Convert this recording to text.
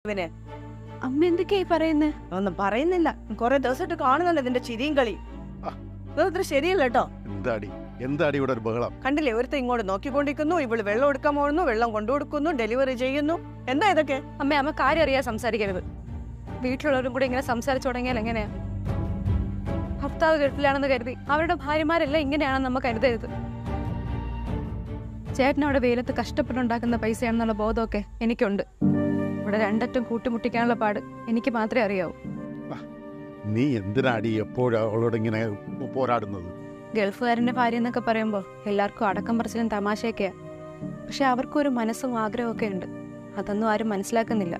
ഇവന്. അമ്മ എന്തൊക്കെയായി പറയുന്നേ? ഒന്നും പറയുന്നില്ല. കുറെ ദിവസമായിട്ട് കാണുന്നല്ലോ ഇതിന്റെ ചിരിയും കളി. ഇത്ര ശരിയല്ല കേട്ടോ. എന്താടി ഇവിടെ ഒരു ബഹളം? കണ്ടില്ലേ, ഒരുത്ത ഇങ്ങോട്ട് നോക്കിക്കൊണ്ടിരിക്കുന്നു, ഇവള് വെള്ളം എടുക്കാൻ പോകുന്നു, വെള്ളം കൊണ്ടുകൊടുക്കുന്നു, ഡെലിവറി ചെയ്യുന്നു. എന്താ ഇതൊക്കെ? അമ്മ കാര്യം അറിയാൻ സംസാരിക്കരുത്. വീട്ടിലുള്ളവരും കൂടെ ഇങ്ങനെ സംസാരിച്ചു തുടങ്ങിയാൽ എങ്ങനെയാ? ഭർത്താവ് ഗൾഫിലാണെന്ന് കരുതി അവരുടെ ഭാര്യമാരെല്ലാം ഇങ്ങനെയാണെന്ന് നമുക്ക് കരുതരുത്. ചേട്ടൻ അവിടെ വെയിലത്ത് കഷ്ടപ്പെട്ടുണ്ടാക്കുന്ന പൈസയാണെന്നുള്ള ബോധമൊക്കെ എനിക്കുണ്ട്. ഇവിടെ രണ്ടറ്റം കൂട്ടിമുട്ടിക്കാനുള്ള പാട് എനിക്ക് മാത്രമേ അറിയാവൂ. നീ എന്തിനാടി എപ്പോഴും അവളോട് ഇങ്ങനെ പോരാടുന്നത്? ഗൾഫുകാരന്റെ ഭാര്യ എന്നൊക്കെ പറയുമ്പോൾ എല്ലാവർക്കും അടക്കം പറച്ചിലും തമാശയൊക്കെയാ. പക്ഷെ അവർക്കൊരു മനസ്സും ആഗ്രഹമൊക്കെ ഉണ്ട്. അതൊന്നും ആരും മനസ്സിലാക്കുന്നില്ല.